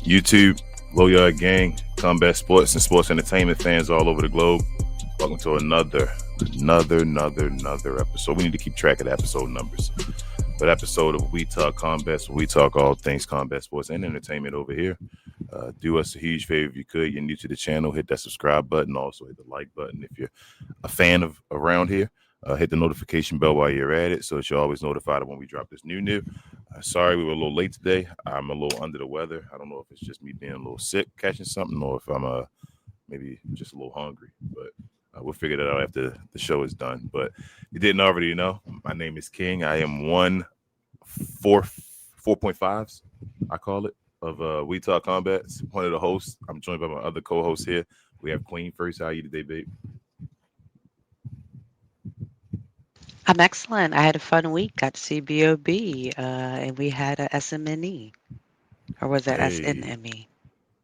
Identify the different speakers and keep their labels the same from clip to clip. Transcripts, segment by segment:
Speaker 1: YouTube, Low Yard Gang, combat sports and sports entertainment fans all over the globe. Welcome to another episode. We need to keep track of the episode numbers. But episode of We Talk Combat, so we talk all things combat sports and entertainment over here. Do us a huge favor if you could. You're new to the channel, hit that subscribe button. Also hit the like button if you're a fan of around here. Hit the notification bell while you're at it so that you're always notified of when we drop this new. Sorry we were a little late today. I'm a little under the weather. I don't know if it's just me being a little sick, catching something, or if I'm maybe just a little hungry. But we'll figure that out after the show is done. But if you didn't already know, my name is King. I am 4.5s, I call it, of We Talk Combat. One of the hosts. I'm joined by my other co-hosts here. We have Queen first. How are you today, babe?
Speaker 2: I'm excellent. I had a fun week. Got to see B.O.B. And we had a SMNE. Or was that SNME?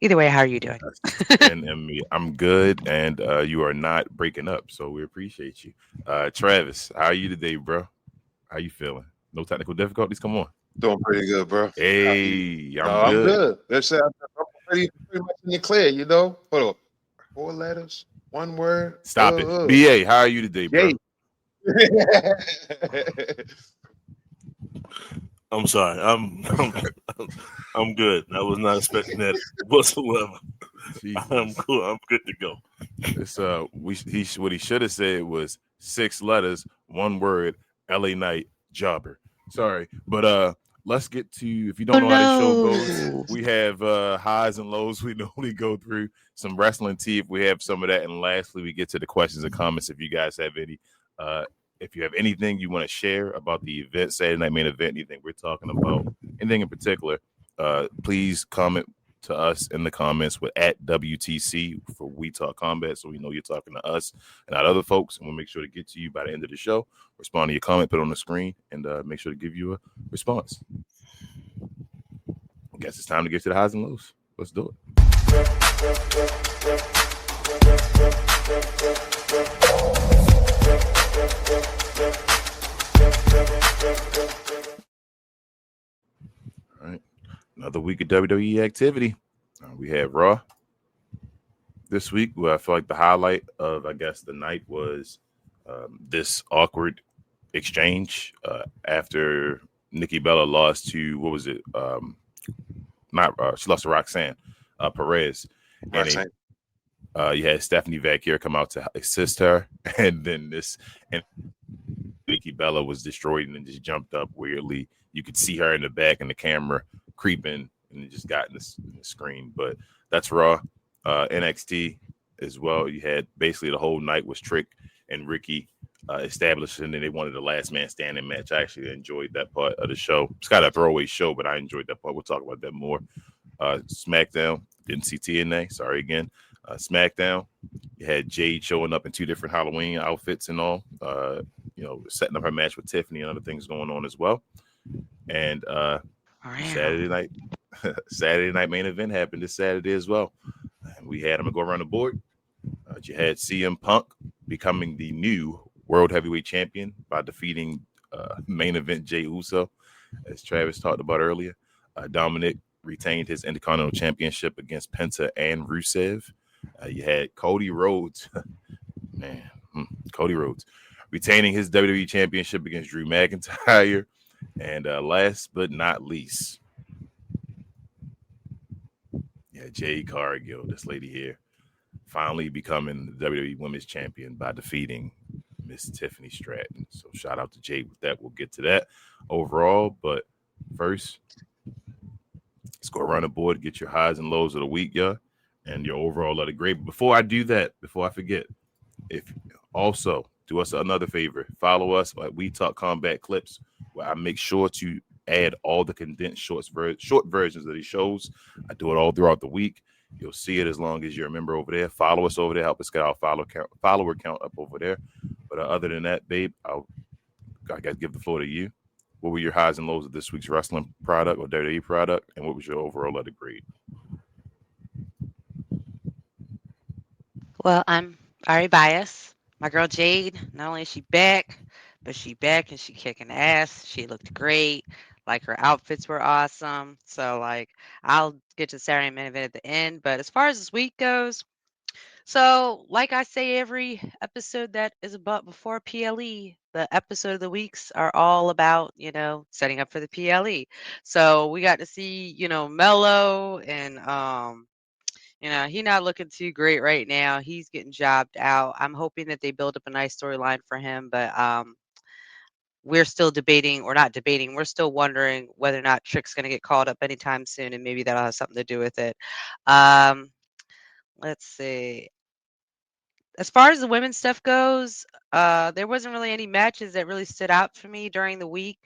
Speaker 2: Either way, how are you doing?
Speaker 1: SNME. I'm good, and you are not breaking up, so we appreciate you. Travis, how are you today, bro? How you feeling? No technical difficulties? Come on.
Speaker 3: Doing pretty good, bro.
Speaker 1: Hey,
Speaker 3: I'm good. Let's say I'm pretty much in the clear, you know? Hold on. 4 letters, 1 word.
Speaker 1: Stop it. BA, how are you today, bro?
Speaker 4: I'm sorry. I'm good. I was not expecting that whatsoever. I'm cool. I'm good to go.
Speaker 1: It's what he should have said was 6 letters, 1 word, LA Knight, jobber. Sorry, but let's get to, if you don't know how the show goes, we have highs and lows we normally go through, some wrestling tea if we have some of that, and lastly we get to the questions and comments if you guys have any. If you have anything you want to share about the event, Saturday Night Main Event, anything we're talking about, anything in particular, please comment to us in the comments with @WTC for We Talk Combat, so we know you're talking to us and not other folks, and we'll make sure to get to you by the end of the show. Respond to your comment, put it on the screen, and make sure to give you a response. I guess it's time to get to the highs and lows. Let's do it. All right, another week of WWE activity. We had Raw this week, where I feel like the highlight of, I guess, the night was this awkward exchange after Nikki Bella lost to, what was it? She lost to Roxanne Perez.
Speaker 3: Roxanne.
Speaker 1: And you had Stephanie Vacquier come out to assist her, and then Nikki Bella was destroyed and then just jumped up weirdly. You could see her in the back and the camera creeping, and it just got in the screen. But that's Raw. NXT as well. You had basically the whole night was Trick and Ricky established, and then they wanted the last man standing match. I actually enjoyed that part of the show. It's kind of a throwaway show, but I enjoyed that part. We'll talk about that more. SmackDown, didn't see TNA. Sorry again. SmackDown, you had Jade showing up in 2 different Halloween outfits and all, setting up her match with Tiffany and other things going on as well. And Saturday night main event happened this Saturday as well. And we had them go around the board. You had CM Punk becoming the new World Heavyweight Champion by defeating main event Jey Uso, as Travis talked about earlier. Dominic retained his Intercontinental Championship against Penta and Rusev. You had Cody Rhodes, Cody Rhodes retaining his WWE Championship against Drew McIntyre. And last but not least, Jade Cargill, this lady here, finally becoming the WWE Women's Champion by defeating Miss Tiffany Stratton. So shout out to Jade with that. We'll get to that overall. But first, let's go around the board, get your highs and lows of the week, y'all, and your overall letter grade. But before I do that, before I forget, if also do us another favor, follow us at We Talk Combat Clips, where I make sure to add all the condensed short versions of these shows. I do it all throughout the week. You'll see it as long as you're a member over there. Follow us over there. Help us get our follower count up over there. But other than that, babe, I got to give the floor to you. What were your highs and lows of this week's wrestling product or WWE product, and what was your overall letter grade?
Speaker 2: Well, I'm already biased. My girl Jade, not only is she back, but she back and she kicking ass. She looked great. Like her outfits were awesome. So like I'll get to Saturday main event at the end. But as far as this week goes, so like I say every episode that is about before PLE, the episode of the weeks are all about, setting up for the PLE. So we got to see, Mello and he not looking too great right now. He's getting jobbed out. I'm hoping that they build up a nice storyline for him, but we're still debating, or not debating, we're still wondering whether or not Trick's going to get called up anytime soon, and maybe that'll have something to do with it. Um, let's see. As far as the women's stuff goes, there wasn't really any matches that really stood out for me during the week.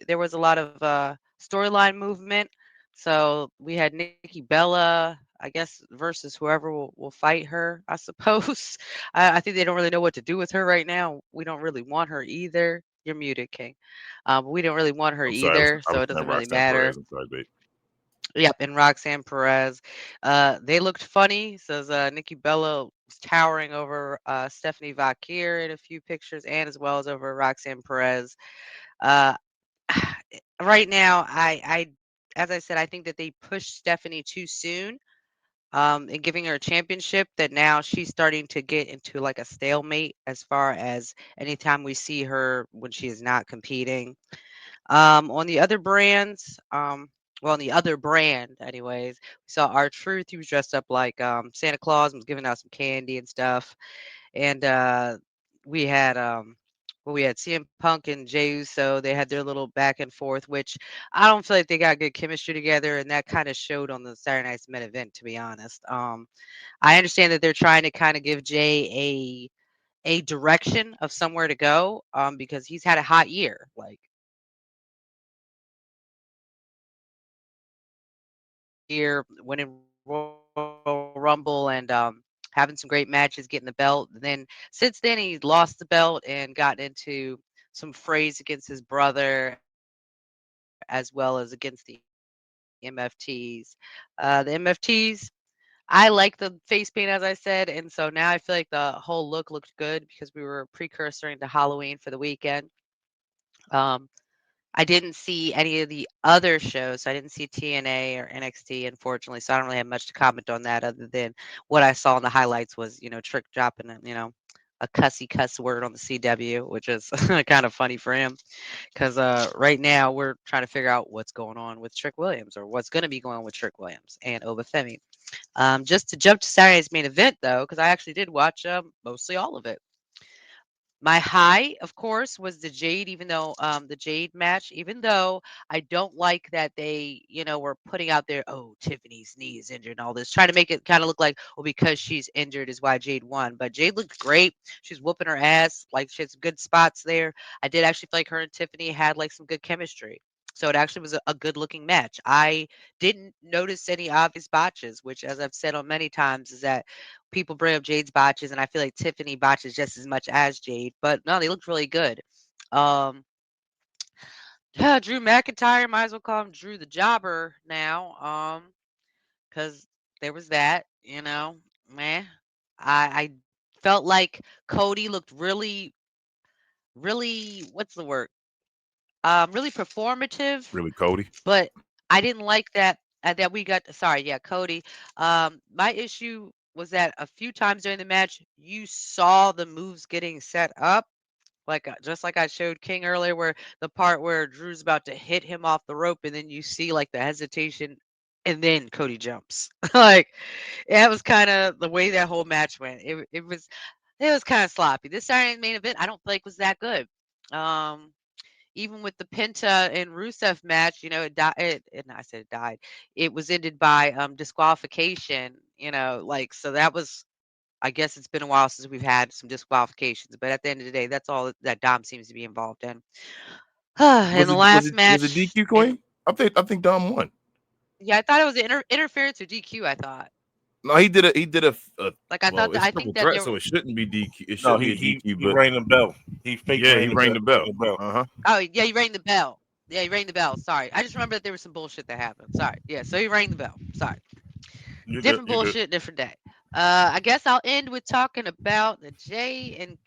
Speaker 2: There was a lot of storyline movement. So we had Nikki Bella, I guess, versus whoever will fight her, I suppose. I think they don't really know what to do with her right now. We don't really want her either. You're muted, King. But we don't really want her
Speaker 1: I'm sorry.
Speaker 2: either,
Speaker 1: I
Speaker 2: so
Speaker 1: was
Speaker 2: it doesn't
Speaker 1: saying
Speaker 2: really
Speaker 1: Roxanne Perez.
Speaker 2: matter.
Speaker 1: I'm sorry, babe.
Speaker 2: Yep, and Roxanne Perez. They looked funny. Says Nikki Bella was towering over Stephanie Vakir in a few pictures, and as well as over Roxanne Perez. Uh, right now, as I said, I think that they pushed Stephanie too soon. In giving her a championship, that now she's starting to get into like a stalemate as far as anytime we see her when she is not competing. On the other brands, well, on the other brand, anyways, we saw R-Truth. He was dressed up like Santa Claus and was giving out some candy and stuff. And we had we had CM Punk and Jey Uso. They had their little back and forth, which I don't feel like they got good chemistry together, and that kind of showed on the Saturday Night's main event, to be honest. I understand that they're trying to kind of give Jay a direction of somewhere to go, because he's had a hot year. Like year, winning Royal Rumble and having some great matches, getting the belt. And then since then, he's lost the belt and got into some frays against his brother as well as against the MFTs. The MFTs, I like the face paint, as I said. And so now I feel like the whole look looked good because we were precursoring to Halloween for the weekend. Um, I didn't see any of the other shows. So I didn't see TNA or NXT, unfortunately. So I don't really have much to comment on that other than what I saw in the highlights was, Trick dropping, a cussy cuss word on the CW, which is kind of funny for him. Because right now we're trying to figure out what's going on with Trick Williams, or what's going to be going on with Trick Williams and Obafemi. Just to jump to Saturday's main event, though, because I actually did watch mostly all of it. My high, of course, was the Jade, even though the Jade match, even though I don't like that they, were putting out there, oh, Tiffany's knee is injured and all this, trying to make it kind of look like, well, because she's injured is why Jade won. But Jade looked great. She's whooping her ass. Like, she had some good spots there. I did actually feel like her and Tiffany had like some good chemistry. So it actually was a good looking match. I didn't notice any obvious botches, which, as I've said on many times, is that people bring up Jade's botches, and I feel like Tiffany botches just as much as Jade. But no, they looked really good. Um, Drew McIntyre, might as well call him Drew the Jobber now, because there was that, man. I felt like Cody looked really, really, what's the word? Really performative,
Speaker 1: Really, Cody.
Speaker 2: but I didn't like that we got. Sorry, yeah, Cody. My issue was that a few times during the match, you saw the moves getting set up, like just like I showed King earlier, where the part where Drew's about to hit him off the rope, and then you see like the hesitation, and then Cody jumps. Like that was kind of the way that whole match went. It was kind of sloppy. This Saturday's main event, I don't think was that good. Um, Even with the Penta and Rusev match, it died. And I said it died. It was ended by disqualification. Like so that was. I guess it's been a while since we've had some disqualifications, but at the end of the day, that's all that Dom seems to be involved in. In
Speaker 1: Was
Speaker 2: the
Speaker 1: it was
Speaker 2: last
Speaker 1: it was it
Speaker 2: match,
Speaker 1: DQ Queen? I think Dom won.
Speaker 2: yeah, I thought it was interference or DQ. I thought,
Speaker 1: No, he did a
Speaker 2: like, I thought
Speaker 1: well,
Speaker 2: that
Speaker 1: it's
Speaker 2: I
Speaker 1: triple
Speaker 2: think that
Speaker 1: threat,
Speaker 2: there.
Speaker 1: so it shouldn't be DQ. It
Speaker 4: No,
Speaker 1: shouldn't be a DQ,
Speaker 4: he
Speaker 1: but
Speaker 4: rang the bell. He fake
Speaker 1: yeah, he rang the bell.
Speaker 4: the bell.
Speaker 1: Uh-huh.
Speaker 2: Oh yeah, he rang the bell. Yeah, he rang the bell. Sorry, I just remember that there was some bullshit that happened. Sorry. Yeah, so he rang the bell. Sorry.
Speaker 4: You're good.
Speaker 2: Different
Speaker 4: You're good.
Speaker 2: bullshit, different day. I guess I'll end with talking about the Jay and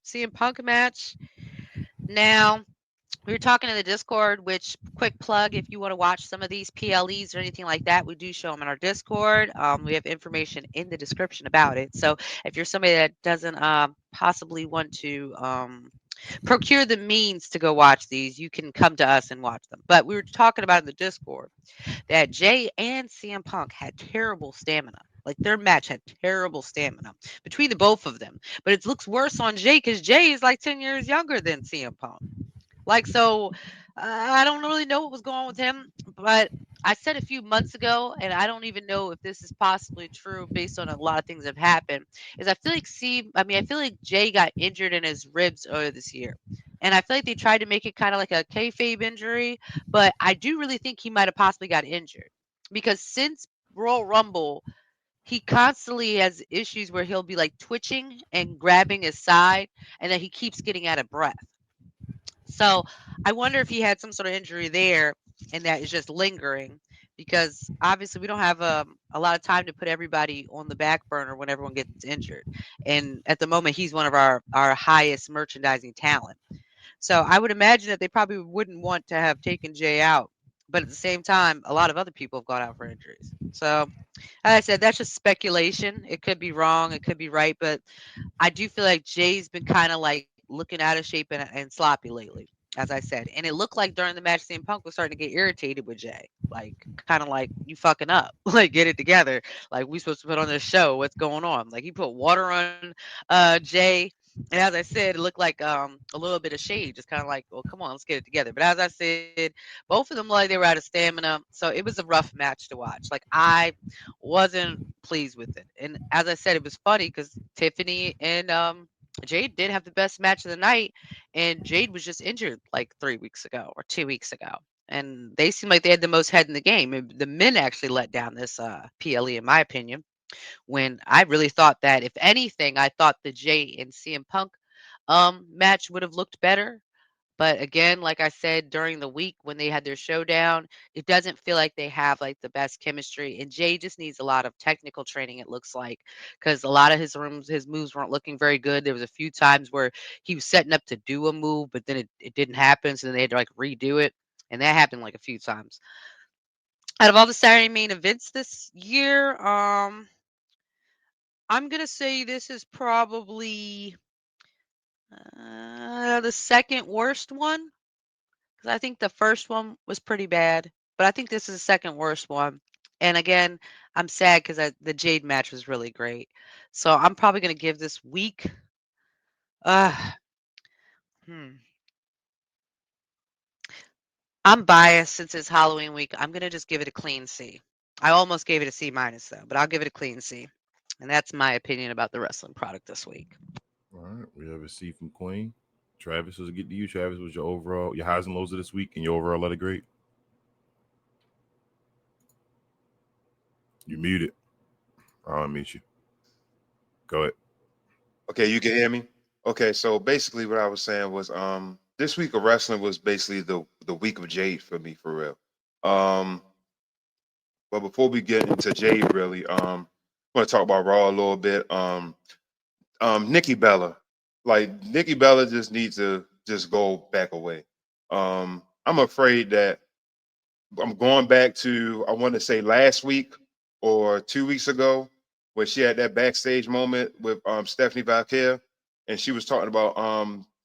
Speaker 2: CM Punk match. Now, We were talking in the Discord, which quick plug, if you want to watch some of these PLEs or anything like that, we do show them in our Discord. We have information in the description about it. So if you're somebody that doesn't possibly want to procure the means to go watch these, you can come to us and watch them. But we were talking about in the Discord that Jay and CM Punk had terrible stamina. Like their match had terrible stamina between the both of them. But it looks worse on Jay because Jay is like 10 years younger than CM Punk. Like, so I don't really know what was going on with him, but I said a few months ago, and I don't even know if this is possibly true based on a lot of things that have happened, is I feel like I feel like Jay got injured in his ribs earlier this year. And I feel like they tried to make it kind of like a kayfabe injury, but I do really think he might have possibly got injured because since Royal Rumble, he constantly has issues where he'll be like twitching and grabbing his side, and then he keeps getting out of breath. So I wonder if he had some sort of injury there and that is just lingering because obviously we don't have a lot of time to put everybody on the back burner when everyone gets injured. And at the moment, he's one of our highest merchandising talent. So I would imagine that they probably wouldn't want to have taken Jay out. But at the same time, a lot of other people have gone out for injuries. So, as I said, that's just speculation. It could be wrong, it could be right, but I do feel like Jay's been kind of like looking out of shape and sloppy lately, as I said. And it looked like during the match, CM Punk was starting to get irritated with Jay. Like, kind of like, you fucking up. Like, get it together. Like, we supposed to put on this show. What's going on? Like, he put water on Jay. And as I said, it looked like a little bit of shade, just kind of like, well, come on, let's get it together. But as I said, both of them like they were out of stamina, so it was a rough match to watch. Like I wasn't pleased with it, and as I said, it was funny because Tiffany and Jade did have the best match of the night, and Jade was just injured like 3 weeks ago or 2 weeks ago. And they seemed like they had the most head in the game. And the men actually let down this PLE, in my opinion, when I really thought that, if anything, I thought the Jay and CM Punk match would have looked better. But again, like I said, during the week when they had their showdown, it doesn't feel like they have like the best chemistry. And Jay just needs a lot of technical training, it looks like, because a lot of his moves weren't looking very good. There was a few times where he was setting up to do a move, but then it didn't happen. So then they had to like redo it. And that happened like a few times. Out of all the Saturday main events this year, I'm gonna say this is probably the second worst one. Because I think the first one was pretty bad, but I think this is the second worst one. And again, I'm sad because the Jade match was really great. So I'm probably going to give this week. Uh, hmm. I'm biased since it's Halloween week. I'm going to just give it a clean C. I almost gave it a C minus though, but I'll give it a clean C. And that's my opinion about the wrestling product this week.
Speaker 1: All right, we have a C from Queen. Travis, was it get to you? Travis, was your overall, your highs and lows of this week, and your overall letter grade? You muted. I'll unmute you. Go ahead.
Speaker 3: Okay, you can hear me. Okay, so basically what I was saying was this week of wrestling was basically the week of Jade for me, for real. But before we get into Jade, really, I want to talk about Raw a little bit. Nikki Bella, like Nikki Bella, just needs to just go back away. I'm afraid that I'm going back to, I want to say last week or 2 weeks ago, where she had that backstage moment with Stephanie Valkyrie, and she was talking about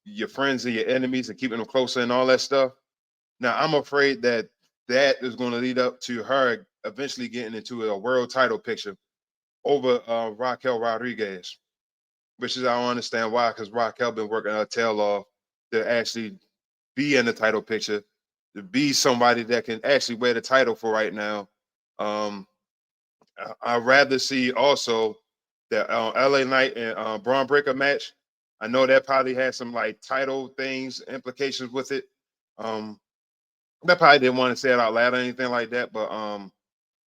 Speaker 3: your friends and your enemies and keeping them closer and all that stuff. Now I'm afraid that that is going to lead up to her eventually getting into a world title picture over Raquel Rodriguez, which is, I don't understand why, because Raquel been working her tail off to actually be in the title picture, to be somebody that can actually wear the title for right now. Um, I'd rather see also the LA Knight and Braun Breaker match. I know that probably had some like title things, implications with it. That probably didn't want to say it out loud or anything like that, but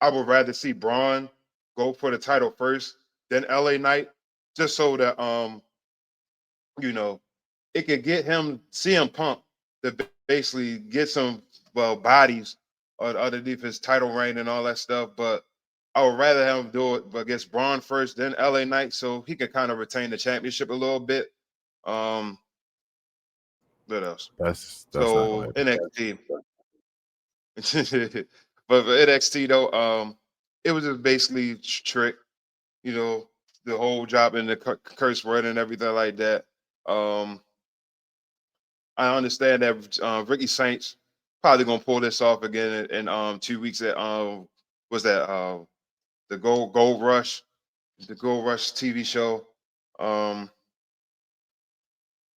Speaker 3: I would rather see Braun go for the title first than LA Knight, just so that you know, it could get him CM Punk to basically get some bodies underneath his title reign and all that stuff. But I would rather have him do it against Braun first, then LA Knight, so he can kind of retain the championship a little bit. Um, What else?
Speaker 1: That's
Speaker 3: So
Speaker 1: not
Speaker 3: NXT. But for NXT though, it was just basically trick, you know, the whole job in the curse word and everything like that. Um, I understand that Ricky Saints probably gonna pull this off again in 2 weeks at was that the Gold Rush, the Gold Rush TV show. Um,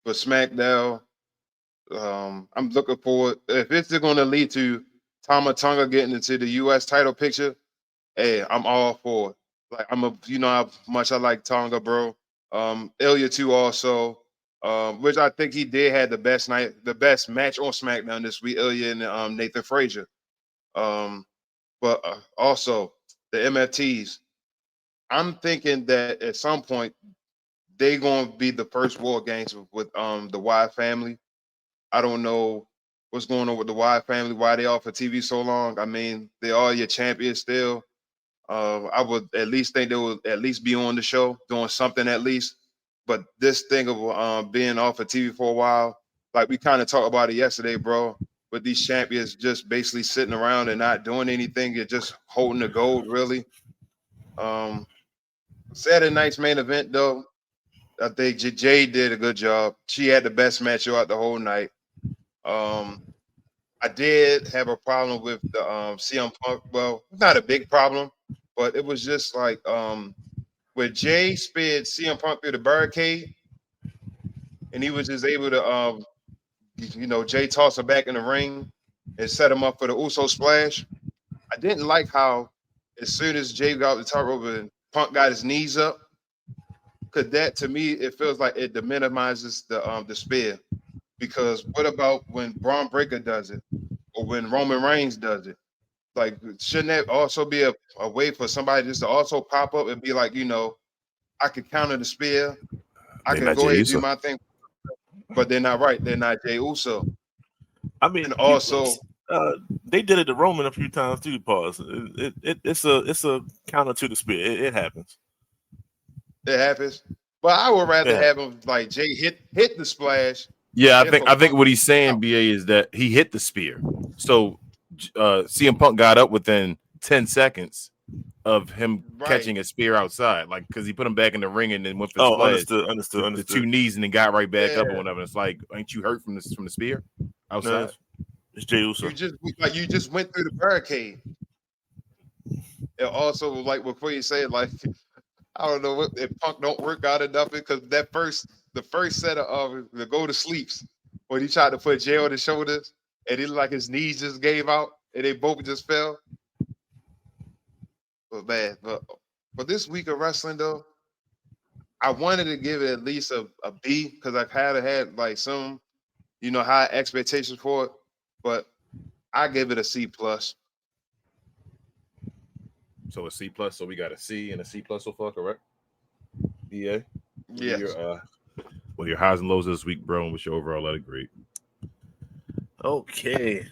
Speaker 3: for SmackDown, I'm looking forward if it's going to lead to Tama Tonga getting into the U.S. title picture. Hey, I'm all for it. Like you know how much I like Tonga, bro. Ilya too, also, which I think he did had the best match on SmackDown this week. Ilya and Nathan Frazier. But also the MFTs. I'm thinking that at some point they gonna be the first War Games with the Wyatt family. I don't know what's going on with the Wyatt family, why they off of TV so long. I mean, they are your champions still. I would at least think they would at least be on the show doing something at least. But this thing of being off of TV for a while, like we kind of talked about it yesterday, bro. With these champions just basically sitting around and not doing anything, you're just holding the gold, really. Saturday night's main event, though, I think Jay did a good job. She had the best match throughout the whole night. I did have a problem with the CM Punk. Well, not a big problem, but it was just like where Jay speared CM Punk through the barricade, and he was just able to Jay toss her back in the ring and set him up for the Uso splash. I didn't like how as soon as Jay got the top rope and Punk got his knees up, because that to me it feels like it minimizes the spear. Because what about when Braun Breaker does it, or when Roman Reigns does it? Like, shouldn't that also be a way for somebody just to also pop up and be like, I could counter the spear, I can go ahead and do my thing, but they're not right. They're not Jey Uso.
Speaker 4: I mean,
Speaker 3: and also
Speaker 4: they did it to Roman a few times too. Pause. It's a counter to the spear. It happens.
Speaker 3: It happens, but I would rather have him like Jay hit the splash.
Speaker 1: Yeah, I think what he's saying, BA, is that he hit the spear. So CM Punk got up within 10 seconds of him catching a spear outside, like because he put him back in the ring and then went for the splash.
Speaker 4: Understood.
Speaker 1: The two knees and then got right back up and whatever. It's like, ain't you hurt from the spear outside?
Speaker 4: No, it's Jey Uso.
Speaker 3: You just went through the barricade. And also, like before you say it, like I don't know if Punk don't work out enough because the first set of the go to sleeps when he tried to put Jay on his shoulders and it looked like his knees just gave out and they both just fell. But man, but this week of wrestling though, I wanted to give it at least a B because I've had like some, high expectations for it, but I give it a C plus.
Speaker 1: So a C plus. So we got a C and a C plus so far, correct? BA.
Speaker 3: Yes.
Speaker 1: Your highs and lows this week, bro, and what's your overall letter grade?
Speaker 4: Okay.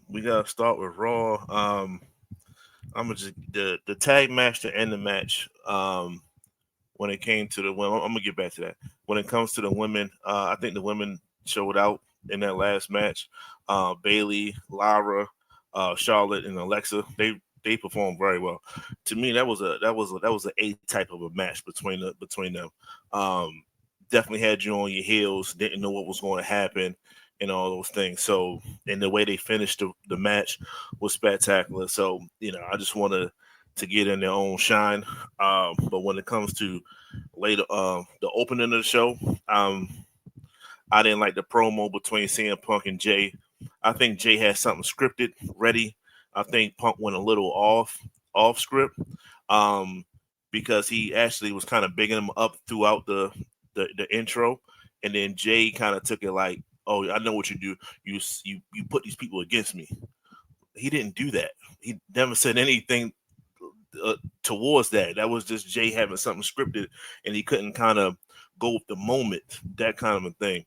Speaker 4: We gotta start with Raw. I'm gonna just the tag match to end the match. When it came to the women, I'm gonna get back to that. When it comes to the women, I think the women showed out in that last match. Bayley, Lara, Charlotte, and Alexa, they performed very well. To me, that was an A type of a match between them. Definitely had you on your heels, didn't know what was going to happen, and all those things. So, and the way they finished the match was spectacular. So, I just want to get in their own shine. But when it comes to later, the opening of the show, I didn't like the promo between CM Punk and Jay. I think Jay had something scripted ready. I think Punk went a little off script, because he actually was kind of bigging him up throughout the intro, and then Jay kind of took it like, "Oh, I know what you do. You put these people against me." He didn't do that. He never said anything towards that. That was just Jay having something scripted, and he couldn't kind of go with the moment, that kind of a thing,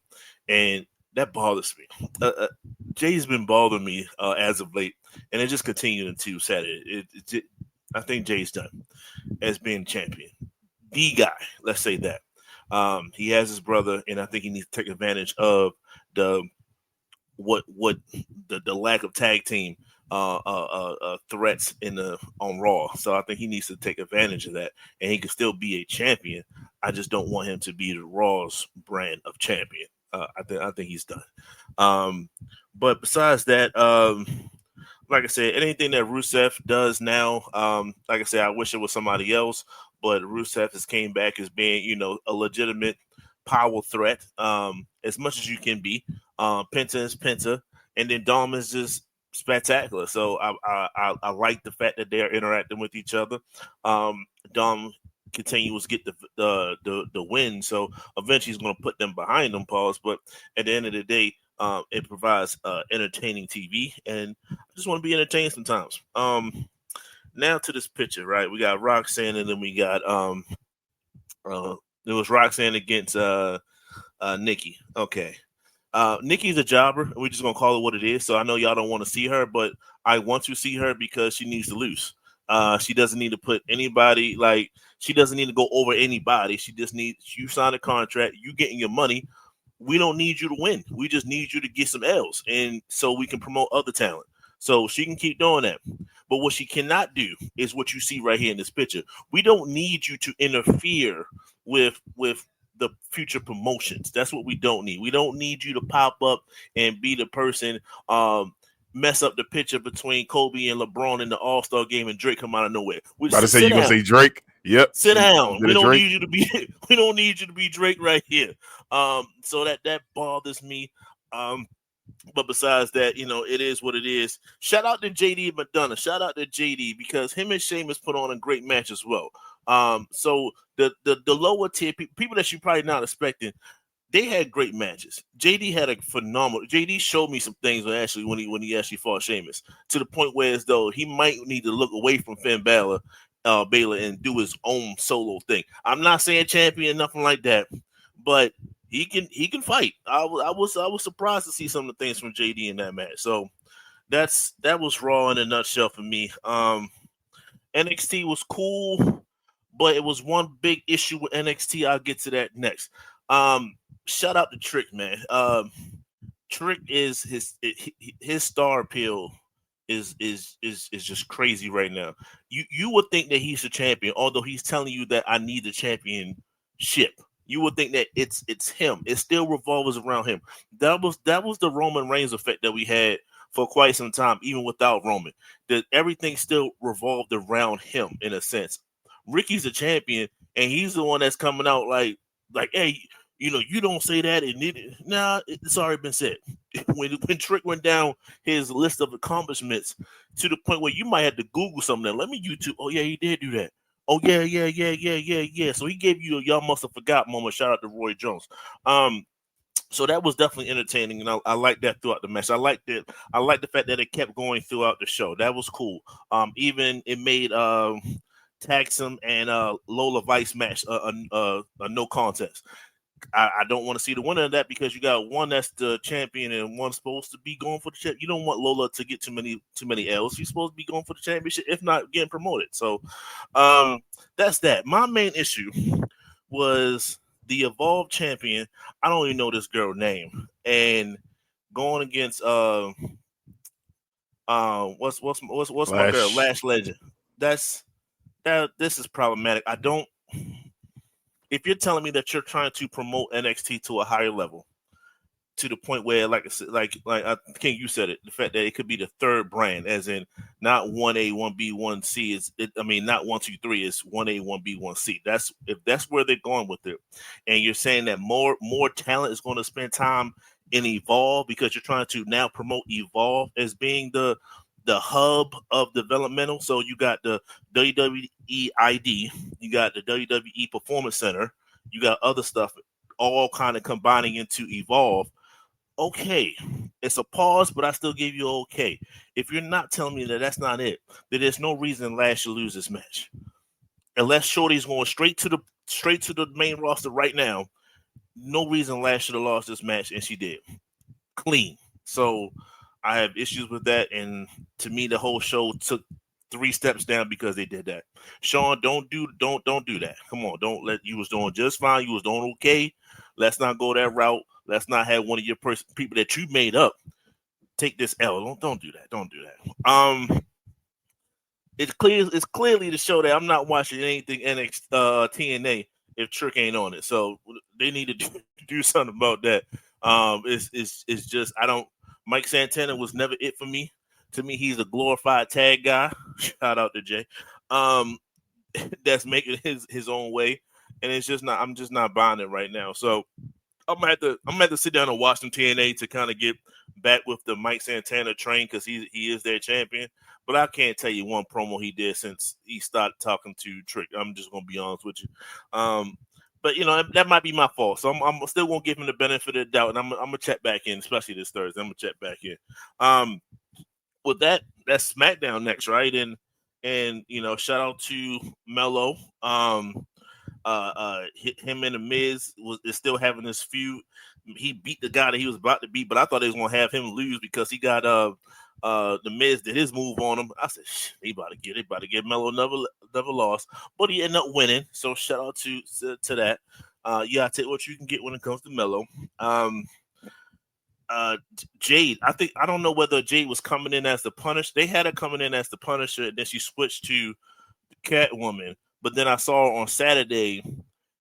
Speaker 4: and that bothers me. Jay's been bothering me as of late, and it just continued into Saturday. I think Jay's done as being champion, the guy. Let's say that. He has his brother, and I think he needs to take advantage of the the lack of tag team threats on Raw. So I think he needs to take advantage of that, and he can still be a champion. I just don't want him to be the Raw's brand of champion. I think he's done. But besides that, like I said, anything that Rusev does now, like I said, I wish it was somebody else, but Rusev has came back as being, a legitimate power threat, as much as you can be. Penta is Penta, and then Dom is just spectacular. So I like the fact that they're interacting with each other. Dom continues to get the win, so eventually he's going to put them behind them, pause. But at the end of the day, it provides entertaining TV, and I just want to be entertained sometimes. Now to this picture, right? We got Roxanne, and then we got it was Roxanne against Nikki. Okay. Nikki's a jobber, and we're just gonna call it what it is. So I know y'all don't want to see her, but I want to see her because she needs to lose. She doesn't need to put anybody, like, she doesn't need to go over anybody. She just needs, you sign a contract, you getting your money. We don't need you to win. We just need you to get some L's, and so we can promote other talent. So she can keep doing that. But what she cannot do is what you see right here in this picture. We don't need you to interfere with the future promotions. That's what we don't need. We don't need you to pop up and be the person, mess up the picture between Kobe and LeBron in the All-Star game and Drake come out of nowhere.
Speaker 1: About to say you gonna say Drake. Yep.
Speaker 4: Sit down. We don't
Speaker 1: Drake.
Speaker 4: need you to be we don't need you to be Drake right here. So that bothers me. But besides that, it is what it is. Shout out to JD McDonough. Shout out to JD, because him and Sheamus put on a great match as well. So the lower tier people that you're probably not expecting, they had great matches. JD had a phenomenal. JD showed me some things when he actually fought Sheamus, to the point where as though he might need to look away from Finn Balor, and do his own solo thing. I'm not saying champion, nothing like that, but he can fight. I was surprised to see some of the things from JD in that match. So that was Raw in a nutshell for me. NXT was cool, but it was one big issue with NXT. I'll get to that next. Shout out to Trick, man. Trick is his star appeal is just crazy right now. You would think that he's the champion, although he's telling you that I need the championship. You would think that it's him. It still revolves around him. That was the Roman Reigns effect that we had for quite some time, even without Roman. That everything still revolved around him in a sense. Ricky's a champion, and he's the one that's coming out like, hey, you don't say that, and it's already been said. When Trick went down his list of accomplishments to the point where you might have to Google something. Let me YouTube. Oh yeah, he did do that. Oh yeah. So he gave you a y'all must have forgot moment. Shout out to Roy Jones. So that was definitely entertaining, and I liked that throughout the match. I liked it. I liked the fact that it kept going throughout the show. That was cool. Even it made Taxum and Lola Vice match a no contest. I don't want to see the winner of that, because you got one that's the champion and one supposed to be going for the champ. You don't want Lola to get too many L's. She's supposed to be going for the championship, if not getting promoted. So that's that. My main issue was the Evolve champion. I don't even know this girl's name, and going against what's my girl, Lash Legend. This is problematic. If you're telling me that you're trying to promote NXT to a higher level, to the point where, like I said, like I think you said it, the fact that it could be the third brand, as in not 1A, 1B, 1C, not 1, 2, 3, it's 1A, 1B, 1C. If that's where they're going with it, and you're saying that more talent is going to spend time in Evolve, because you're trying to now promote Evolve as being the hub of developmental. So you got the WWE ID, you got the WWE Performance Center, you got other stuff all kind of combining into Evolve. Okay, it's a pause, but I still give you okay. If you're not telling me that that's not it, then there's no reason Lash should lose this match. Unless Shorty's going straight to the main roster right now, no reason Lash should have lost this match, and she did. Clean. So I have issues with that, and to me, the whole show took 3 steps down because they did that. Sean, don't do that. Come on, you was doing just fine. You was doing okay. Let's not go that route. Let's not have one of your people that you made up take this L. Don't do that. Don't do that. It's clearly to show that I'm not watching anything TNA if Trick ain't on it. So they need to do something about that. It's just I don't. Mike Santana was never it for me. To me, he's a glorified tag guy. Shout out to Jay. That's making his own way, and it's just not. I'm just not buying it right now. So I'm gonna have to sit down and watch some TNA to kind of get back with the Mike Santana train because he is their champion. But I can't tell you one promo he did since he started talking to Trick. I'm just gonna be honest with you. But you know that might be my fault. So I'm still gonna give him the benefit of the doubt, and I'm gonna check back in, especially this Thursday. I'm gonna check back in. With that's SmackDown next, right? And you know, shout out to Mello. Him and the Miz is still having this feud. He beat the guy that he was about to beat, but I thought they was gonna have him lose because he got the Miz did his move on him. I said, he about to get Mello never lost, but he ended up winning. So shout out to that. You gotta take what you can get when it comes to Mello. Jade, I don't know whether Jade was coming in as the Punisher. They had her coming in as the Punisher, and then she switched to Catwoman. But then I saw her on Saturday,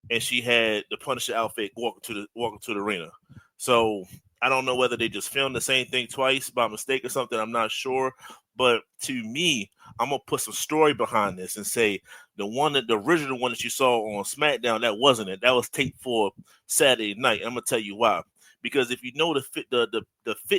Speaker 4: and she had the Punisher outfit walking to the arena. So I don't know whether they just filmed the same thing twice by mistake or something. I'm not sure. But to me, I'm gonna put some story behind this and say the original one that you saw on SmackDown, that wasn't it. That was taped for Saturday night. I'm gonna tell you why. Because if you know the fit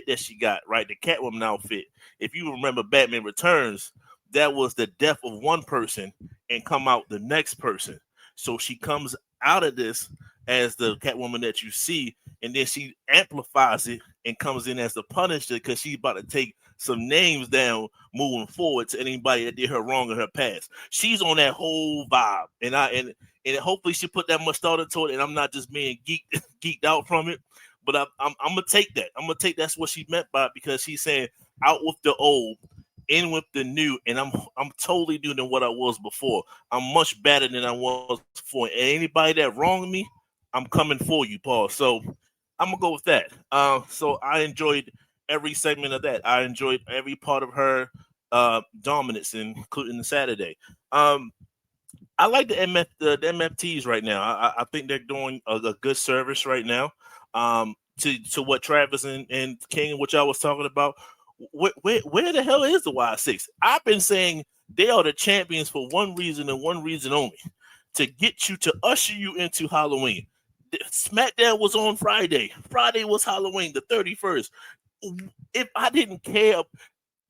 Speaker 4: that she got, right, the Catwoman outfit, if you remember Batman Returns, that was the death of one person and come out the next person. So she comes out of this as the Catwoman that you see, and then she amplifies it and comes in as the Punisher because she's about to take some names down moving forward to anybody that did her wrong in her past. She's on that whole vibe, and hopefully she put that much thought into it, and I'm not just being geeked out from it. But I'm gonna take that. I'm gonna take that's what she meant by it because she's saying out with the old, in with the new, and I'm totally new than what I was before. I'm much better than I was before. And anybody that wronged me, I'm coming for you, Paul. So I'm gonna go with that. So I enjoyed every segment of that. I enjoyed every part of her dominance, including the Saturday. I like the MFTs right now. I think they're doing a good service right now. To what Travis and King and what y'all was talking about, where the hell is the Y6? I've been saying they are the champions for one reason and one reason only, to get you to usher you into Halloween. SmackDown was on Friday. Friday was Halloween, the 31st. If I didn't care,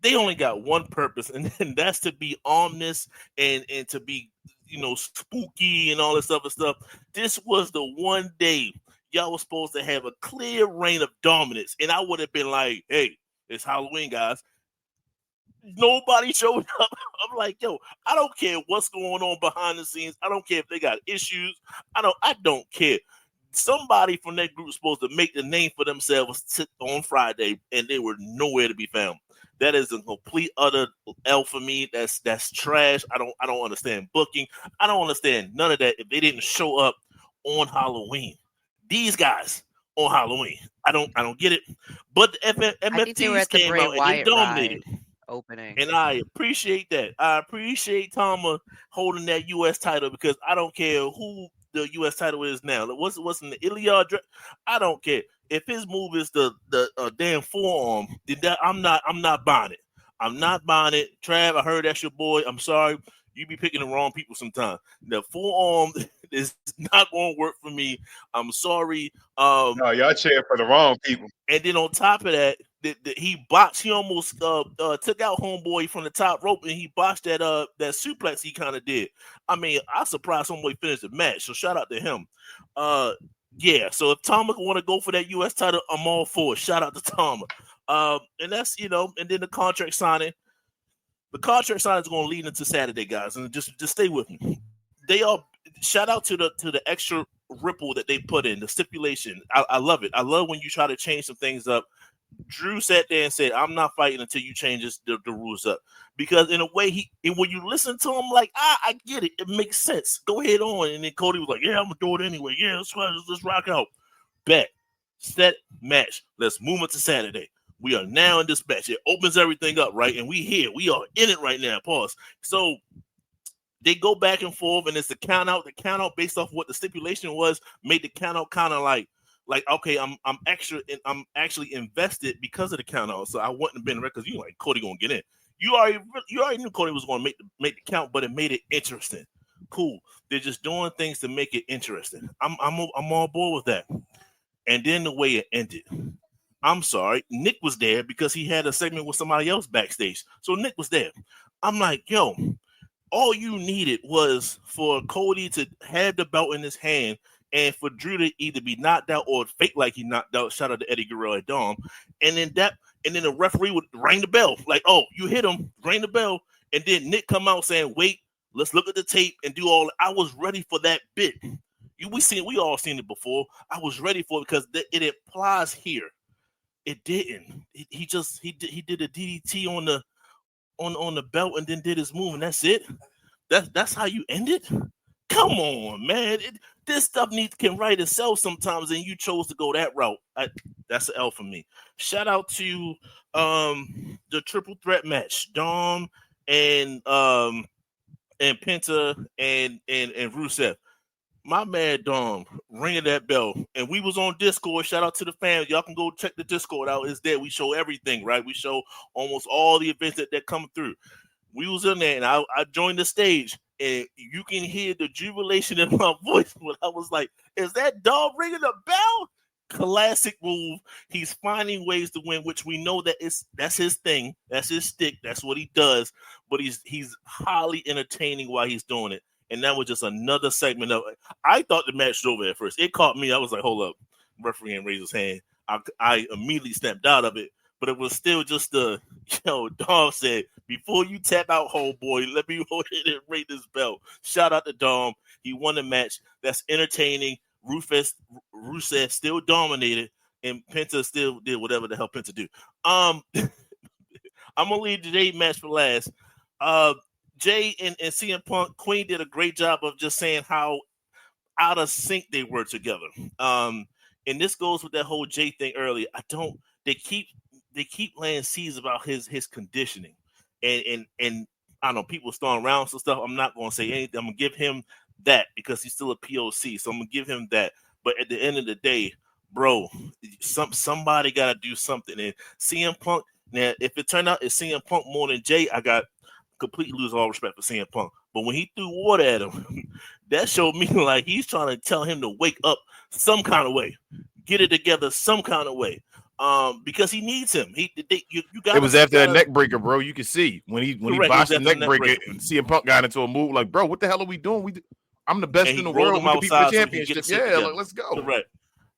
Speaker 4: they only got one purpose, and that's to be ominous and to be, you know, spooky and all this other stuff. This was the one day y'all was supposed to have a clear reign of dominance, and I would have been like, hey, it's Halloween, guys. Nobody showed up. I'm like, yo, I don't care what's going on behind the scenes. I don't care if they got issues. I don't care. Somebody from that group was supposed to make the name for themselves on Friday, and they were nowhere to be found. That is a complete utter L for me. That's trash. I don't understand booking. I don't understand none of that if they didn't show up on Halloween. These guys on Halloween. I don't get it. But the MFTs came out and they dominated.
Speaker 2: Opening.
Speaker 4: And I appreciate that. I appreciate Tama holding that U.S. title because I don't care who the U.S. title is now. What's in the Iliad? I don't care. If his move is the damn forearm, then I'm not buying it. I'm not buying it. Trav, I heard that's your boy. I'm sorry. You be picking the wrong people sometimes. The forearm is not going to work for me. I'm sorry.
Speaker 3: No, y'all cheering for the wrong people.
Speaker 4: And then on top of that, he boxed. He almost took out homeboy from the top rope, and he botched that suplex he kind of did. I mean, I surprised homeboy finished the match. So shout out to him. Yeah. So if Tama want to go for that U.S. title, I'm all for it. Shout out to Tama. And that's and then the contract signing. The contract signing is going to lead into Saturday, guys, and just stay with me. They are shout out to the extra ripple that they put in the stipulation. I love it. I love when you try to change some things up. Drew sat there and said, "I'm not fighting until you change the rules up," because in a way when you listen to him, like I get it, it makes sense. Go ahead on, and then Cody was like, "Yeah, I'm gonna do it anyway. Yeah, let's rock out." Bet set, match. Let's move it to Saturday. We are now in this match. It opens everything up, right? And we are in it right now. Pause. So they go back and forth, and it's the count out. The count out based off what the stipulation was made the count out kind of like okay, I'm actually invested because of the count out. So I wouldn't have been because you like Cody gonna get in. You already knew Cody was gonna make the count, but it made it interesting. Cool. They're just doing things to make it interesting. I'm on board with that. And then the way it ended. I'm sorry, Nick was there because he had a segment with somebody else backstage. So Nick was there. I'm like, yo, all you needed was for Cody to have the belt in his hand and for Drew to either be knocked out or fake like he knocked out. Shout out to Eddie Guerrero at Dom. And then the referee would ring the bell. Like, oh, you hit him, ring the bell. And then Nick come out saying, wait, let's look at the tape and do all. I was ready for that bit. We all seen it before. I was ready for it because it applies here. It didn't. He did a DDT on the belt and then did his move and that's it. That's how you end it. Come on, man. This stuff can write itself sometimes, and you chose to go that route. That's an L for me. Shout out to the triple threat match, Dom and Penta and Rusev. My man Dom ringing that bell, and we was on Discord. Shout out to the fans. Y'all can go check the Discord out. It's there. We show everything, right? We show almost all the events that come through. We was in there, and I joined the stage, and you can hear the jubilation in my voice when I was like, is that Dom ringing the bell? Classic move. He's finding ways to win, which we know that's his thing. That's his stick. That's what he does. But he's highly entertaining while he's doing it. And that was just another segment of it. I thought the match was over at first. It caught me. I was like, hold up. Referee and raised his hand. I immediately snapped out of it. But it was still just Dom said, before you tap out, homeboy, let me hold it and ring this bell. Shout out to Dom. He won the match. That's entertaining. Rusev still dominated, and Penta still did whatever the hell Penta do. I'm going to leave today's match for last. Jay and CM Punk, Queen did a great job of just saying how out of sync they were together. And this goes with that whole Jay thing earlier. They keep laying seeds about his conditioning. And I don't know, people throwing around some stuff. I'm not going to say anything. I'm going to give him that because he's still a POC. So I'm going to give him that. But at the end of the day, bro, somebody got to do something. And CM Punk, now, if it turned out it's CM Punk more than Jay, I got completely lose all respect for CM Punk. But when he threw water at him, that showed me like he's trying to tell him to wake up some kind of way, get it together some kind of way, because he needs him. You got.
Speaker 1: It was after a neck breaker, bro. You can see when he botched the neck breaker, and CM Punk got into a move like, bro, what the hell are we doing? I'm the best in the world. We compete for the championship. Yeah, let's go.
Speaker 4: Correct.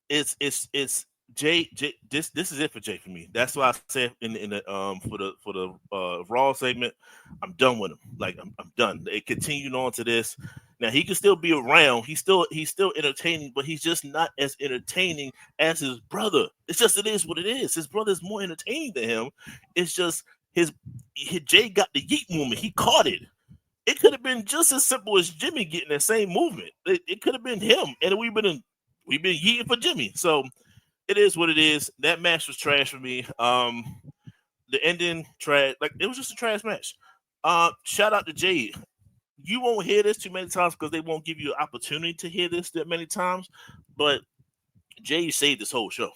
Speaker 4: It's Jay. This is it for Jay for me. That's why I said in the for the Raw segment, I'm done with him. Like I'm done. They continued on to this. Now he can still be around. He's still entertaining, but he's just not as entertaining as his brother. It is what it is. His brother is more entertaining than him. It's just Jay got the yeet movement. He caught it. It could have been just as simple as Jimmy getting that same movement. It could have been him, and we've been yeeting for Jimmy. So it is what it is. That match was trash for me. The ending trash. Like it was just a trash match. Shout out to Jay. You won't hear this too many times because they won't give you an opportunity to hear this that many times. But Jay saved this whole show.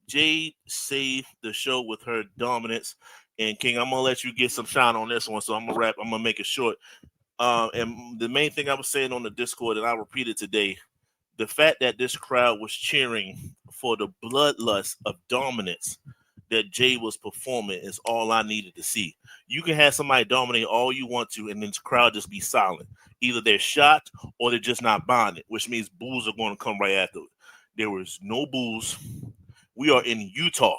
Speaker 4: Jay saved the show with her dominance. And King, I'm gonna let you get some shine on this one, so I'm gonna wrap. I'm gonna make it short. And the main thing I was saying on the Discord, and I'll repeat it today: the fact that this crowd was cheering for the bloodlust of dominance that Jay was performing is all I needed to see. You can have somebody dominate all you want to, and then the crowd just be silent. Either they're shocked or they're just not buying it, which means boos are going to come right after it. There was no boos. We are in Utah.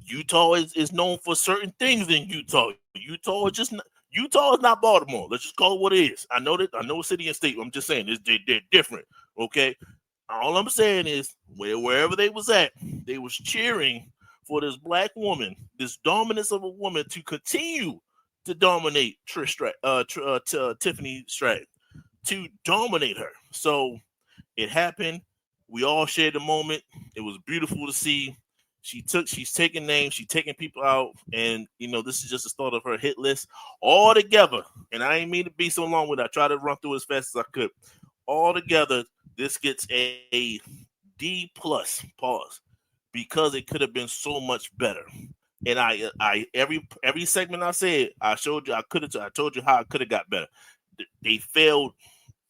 Speaker 4: Utah is known for certain things in Utah. Utah is not Baltimore. Let's just call it what it is. I know city and state. I'm just saying they're different. Okay. All I'm saying is wherever they was at, they was cheering for this black woman, this dominance of a woman to continue to dominate Tiffany Stratton, to dominate her. So it happened. We all shared the moment. It was beautiful to see. She's taking names, she's taking people out, and this is just the start of her hit list all together. And I ain't mean to be so long with it. I tried to run through as fast as I could. All together, this gets a D plus pause because it could have been so much better. And I every segment I said, I told you how I could have got better. They failed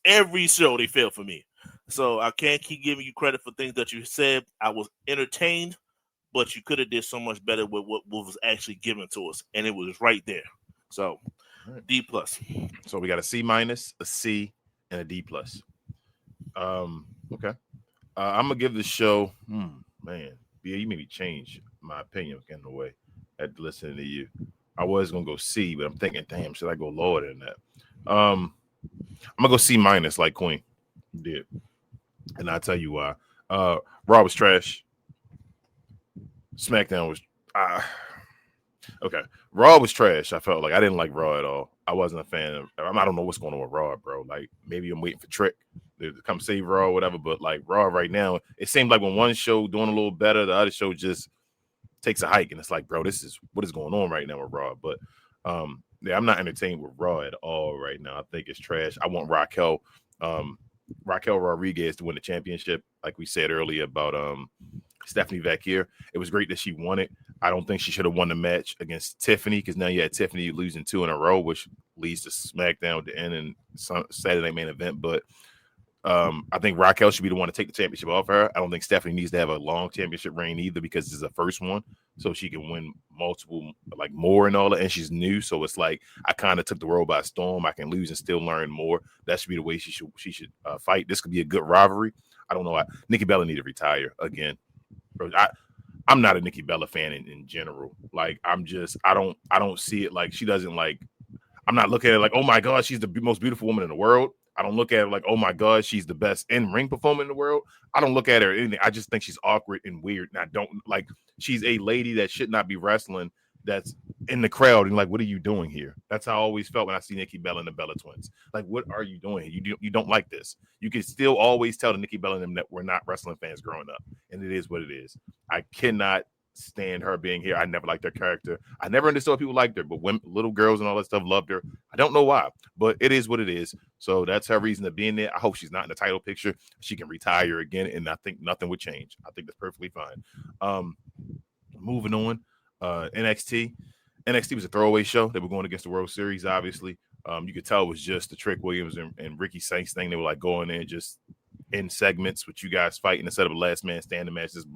Speaker 4: every show. They failed for me. So I can't keep giving you credit for things that you said. I was entertained, but you could have did so much better with what was actually given to us, and it was right there. So D plus.
Speaker 1: So we got a C minus, a C, and a D plus. Okay. I'm gonna give the show. Man, yeah, you made me change my opinion in a way after listening to you. I was gonna go C, but I'm thinking, damn, should I go lower than that? I'm gonna go C minus, like Queen did, and I'll tell you why. Raw was trash. SmackDown was okay. Raw was trash. I felt like I didn't like Raw at all. I wasn't a fan of. I don't know what's going on with Raw, bro. Like maybe I'm waiting for Trick to come save Raw or whatever. But like Raw right now, it seems like when one show doing a little better, the other show just takes a hike, and it's like, bro, this is what is going on right now with Raw. But yeah, I'm not entertained with Raw at all right now. I think it's trash. I want Raquel Rodriguez to win the championship, like we said earlier about Stephanie Vacquier. It was great that she won it. I don't think she should have won the match against Tiffany because now you had Tiffany losing 2 in a row, which leads to SmackDown at the end and Saturday main event. But I think Raquel should be the one to take the championship off her. I don't think Stephanie needs to have a long championship reign either because this is the first one, so she can win multiple, like more and all that. And she's new, so it's like I kind of took the world by storm. I can lose and still learn more. That should be the way she should fight. This could be a good rivalry. I don't know why Nikki Bella need to retire again. Bro, I'm not a Nikki Bella fan in general. Like I don't see it like she doesn't like. I'm not looking at it like, oh my God, she's the most beautiful woman in the world. I don't look at it like, oh my God, she's the best in-ring performer in the world. I don't look at her anything. I just think she's awkward and weird. And I don't like, she's a lady that should not be wrestling that's in the crowd. And like, what are you doing here? That's how I always felt when I see Nikki Bella and the Bella Twins. Like, what are you doing here? You don't like this. You can still always tell the Nikki Bella and them that we're not wrestling fans growing up. And it is what it is. I cannot stand her being here. I never liked her character. I never understood people liked her, but women, little girls and all that stuff loved her. I don't know why, but it is what it is. So that's her reason to be in there. I hope she's not in the title picture. She can retire again, and I think nothing would change. I think that's perfectly fine. Moving on, NXT. NXT was a throwaway show. They were going against the World Series, obviously. You could tell it was just the Trick Williams and Ricky Saints thing. They were like going in just in segments with you guys fighting instead of a last man standing match, just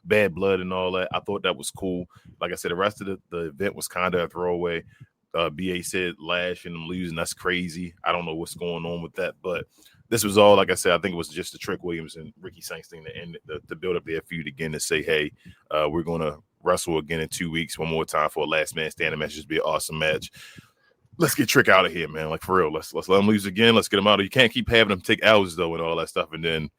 Speaker 1: bad blood and all that. I thought that was cool. Like I said, the rest of the event was kind of a throwaway. BA said Lash and them losing, that's crazy. I don't know what's going on with that, but this was all, like I said, I think it was just the Trick Williams and Ricky Saints thing to end to build up their feud again, to say, hey, we're going to wrestle again in 2 weeks, one more time for a last man standing match. Just be an awesome match. Let's get Trick out of here, man. Like, for real. Let's let him lose again. Let's get him out of. You can't keep having him take L's, though, and all that stuff. And then,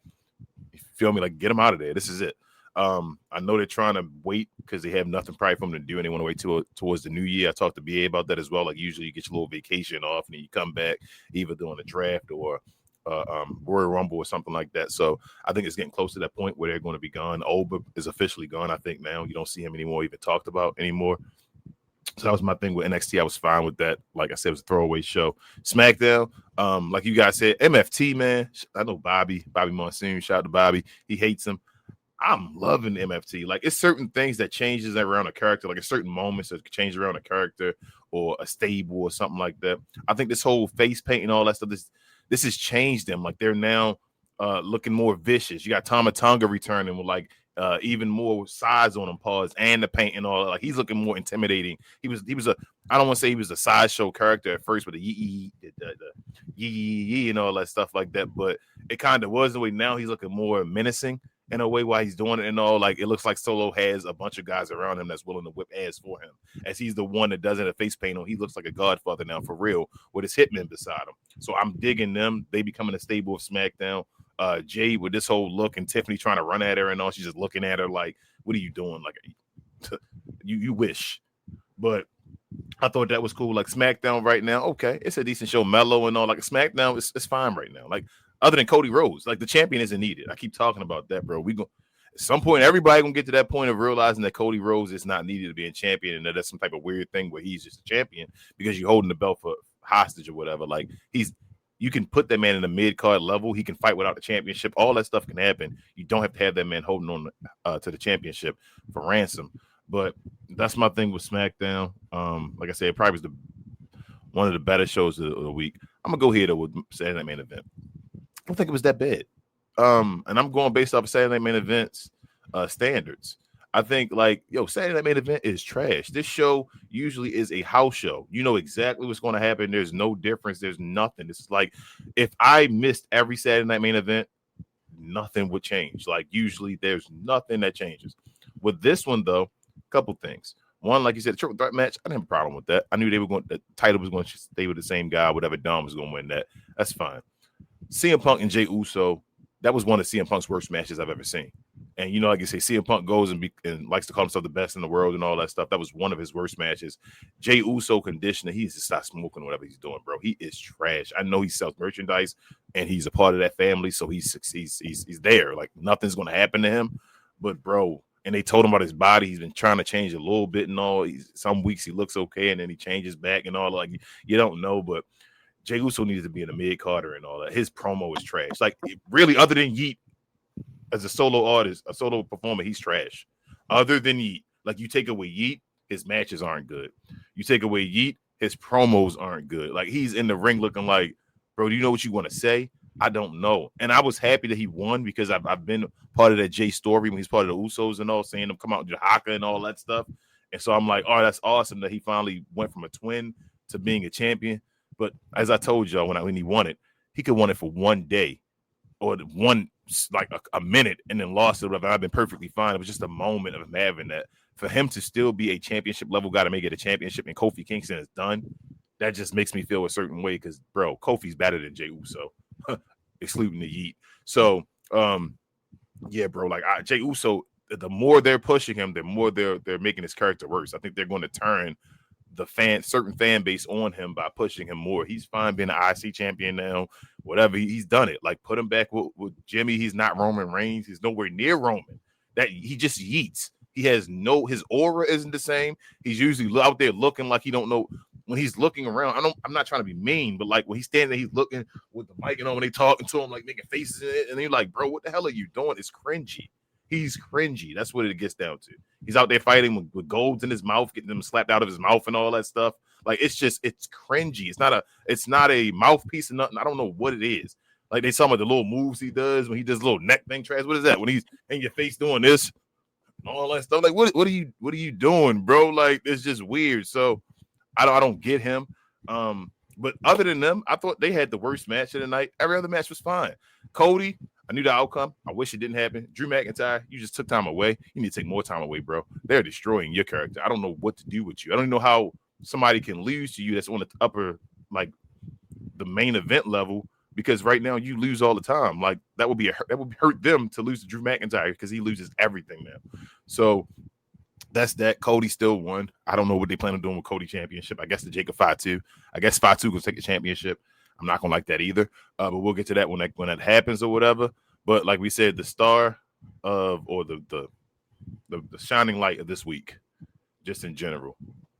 Speaker 1: you feel me? Like, get him out of there. This is it. I know they're trying to wait because they have nothing probably for them to do, and they want to wait towards the new year. I talked to BA about that as well. Like, usually you get your little vacation off, and then you come back either during the draft or Royal Rumble or something like that. So I think it's getting close to that point where they're going to be gone. Oba is officially gone, I think, now. You don't see him anymore, even talked about anymore. So that was my thing with NXT. I was fine with that. Like I said, it was a throwaway show. SmackDown, like you guys said, MFT, man. I know Bobby Monsoon. Shout out to Bobby. He hates him. I'm loving MFT. Like, it's certain things that changes around a character, like a certain moments that change around a character or a stable or something like that. I think this whole face paint and all that stuff, this has changed them. Like, they're now looking more vicious. You got Tama Tonga returning with like even more size on him, paws, and the paint and all that. Like, he's looking more intimidating. He was a, I don't want to say he was a sideshow character at first with the yee and all that stuff like that, but it kind of was the way. Now he's looking more menacing in a way while he's doing it and all. Like, it looks like Solo has a bunch of guys around him that's willing to whip ass for him, as he's the one that doesn't have face paint on. He looks like a godfather now, for real, with his hitmen beside him. So I'm digging them. They becoming a stable of SmackDown. Jade with this whole look, and Tiffany trying to run at her and all. She's just looking at her like, what are you doing? Like, you wish. But I thought that was cool. Like, SmackDown right now, okay, it's a decent show, mellow and all. Like, SmackDown it's fine right now. Like, other than Cody Rhodes. Like the champion isn't needed. I keep talking about that, bro. We go at some point, everybody gonna get to that point of realizing that Cody Rhodes is not needed to be a champion, and that that's some type of weird thing where he's just a champion because you're holding the belt for hostage or whatever. Like you can put that man in the mid card level. He can fight without the championship. All that stuff can happen. You don't have to have that man holding on to the championship for ransom. But that's my thing with SmackDown. Like I said, it probably was one of the better shows of the week. I'm gonna go here though with Saturday Night Main Event. I don't think it was that bad. And I'm going based off of Saturday Night Main Event's standards. I think Saturday Night Main Event is trash. This show usually is a house show. You know exactly what's going to happen. There's no difference. There's nothing. It's like if I missed every Saturday Night Main Event, nothing would change. Like usually there's nothing that changes. With this one though, a couple things. One, like you said, the triple threat match, I didn't have a problem with that. I knew the title was going to stay with the same guy, whatever Dom was going to win that. That's fine. CM Punk and Jey Uso, that was one of CM Punk's worst matches I've ever seen. And you know, like you say, CM Punk goes and likes to call himself the best in the world and all that stuff. That was one of his worst matches. Jey Uso conditioner, he needs to stop smoking whatever he's doing, bro. He is trash. I know he sells merchandise and he's a part of that family, so he's there. Like nothing's going to happen to him. But bro, and they told him about his body. He's been trying to change a little bit and all. Some weeks he looks okay and then he changes back and all. Like you don't know, but Jey Uso needs to be in a mid-carder and all that. His promo is trash. Like really, other than Yeet. As a solo artist, a solo performer, he's trash. Other than Yeet, like you take away Yeet, his matches aren't good. You take away Yeet, his promos aren't good. Like he's in the ring looking like, bro, do you know what you want to say? I don't know. And I was happy that he won because I've been part of that Jay story when he's part of the Usos and all, seeing him come out in Haka and all that stuff. And so I'm like, oh, that's awesome that he finally went from a twin to being a champion. But as I told y'all when he won it, he could won it for one day or a minute and then lost it. I've been perfectly fine. It was just a moment of him having that. For him to still be a championship level guy to make it a championship and Kofi Kingston is done, that just makes me feel a certain way because, bro, Kofi's better than Jey Uso, excluding the Yeet. So, yeah, bro, like Jey Uso, the more they're pushing him, the more they're making his character worse. I think they're going to turn the certain fan base on him by pushing him more. He's fine being an IC champion now, whatever. He's done it. Like put him back with Jimmy. He's not Roman Reigns. He's nowhere near Roman. That he just yeets. He has his aura isn't the same. He's usually out there looking like he don't know when he's looking around. I'm not trying to be mean, but like when he's standing there, he's looking with the mic and on when they talking to him, like making faces in it, and you're like, bro, what the hell are you doing? It's cringy. He's cringy. That's what it gets down to. He's out there fighting with golds in his mouth, getting them slapped out of his mouth and all that stuff. Like it's cringy. It's not a mouthpiece or nothing. I don't know what it is. Like they saw the little moves he does when he does a little neck thing trash. What is that? When he's in your face doing this and all that stuff. Like what are you doing, bro? Like it's just weird. So I don't get him. But other than them, I thought they had the worst match of the night. Every other match was fine. Cody, I knew the outcome. I wish it didn't happen. Drew McIntyre, you just took time away. You need to take more time away, bro. They're destroying your character. I don't know what to do with you. I don't know how somebody can lose to you that's on the upper, like the main event level, because right now you lose all the time. Like that would hurt them to lose to Drew McIntyre because he loses everything now. So that's that. Cody still won. I don't know what they plan on doing with Cody championship. I guess the Jacob Fatu. I guess Fatu will take the championship. I'm not gonna like that either. But we'll get to that when that happens or whatever. But like we said, the star of or the shining light of this week, just in general,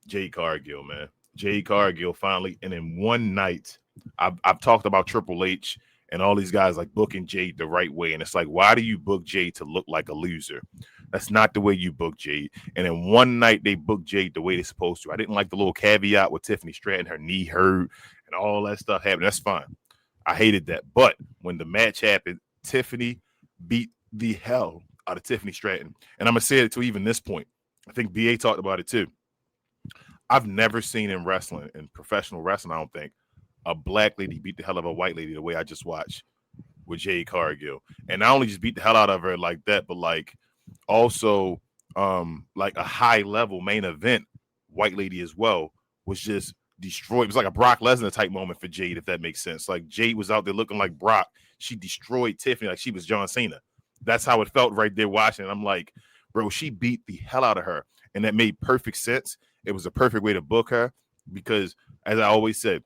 Speaker 1: Jade Cargill, man. Jade Cargill finally, and in one night, I've talked about Triple H and all these guys like booking Jade the right way. And it's like, why do you book Jade to look like a loser? That's not the way you book Jade. And in one night, they booked Jade the way they're supposed to. I didn't like the little caveat with Tiffany Stratton, her knee hurt, and all that stuff happened. That's fine. I hated that. But when the match happened, Tiffany beat the hell out of Tiffany Stratton. And I'm going to say it to even this point. I think BA talked about it too. I've never seen in wrestling, in professional wrestling, I don't think, a black lady beat the hell out of a white lady the way I just watched with Jade Cargill. And not only just beat the hell out of her like that, but like also like a high level main event white lady as well was just destroyed. It was like a Brock Lesnar type moment for Jade, if that makes sense. Like Jade was out there looking like Brock. She destroyed Tiffany like she was John Cena. That's how it felt right there watching. I'm like, bro, she beat the hell out of her. And that made perfect sense. It was a perfect way to book her because, as I always said,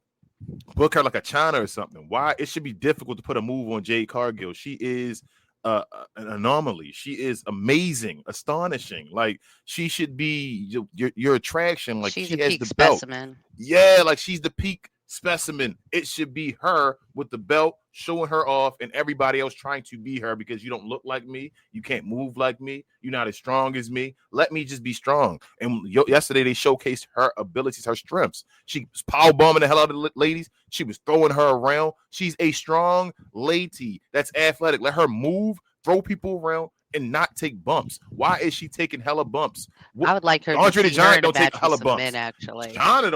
Speaker 1: book her like a China or something. Why? It should be difficult to put a move on Jade Cargill. She is an anomaly. She is amazing, astonishing. Like she should be your attraction. Like
Speaker 2: She's
Speaker 1: she
Speaker 2: a
Speaker 1: has
Speaker 2: peak
Speaker 1: the belt.
Speaker 2: specimen.
Speaker 1: Yeah, like she's the peak specimen. It should be her with the belt, showing her off, and everybody else trying to be her because you don't look like me, you can't move like me, you're not as strong as me. Let me just be strong. And yesterday they showcased her abilities, her strengths. She was power bombing the hell out of the ladies. She was throwing her around. She's a strong lady that's athletic. Let her move, throw people around, and not take bumps. Why is she taking hella bumps?
Speaker 2: I would like her
Speaker 1: Andre
Speaker 2: to
Speaker 1: the
Speaker 2: see her
Speaker 1: Giant
Speaker 2: in a
Speaker 1: don't take
Speaker 2: match with
Speaker 1: hella
Speaker 2: some
Speaker 1: bumps.
Speaker 2: men, actually.
Speaker 1: China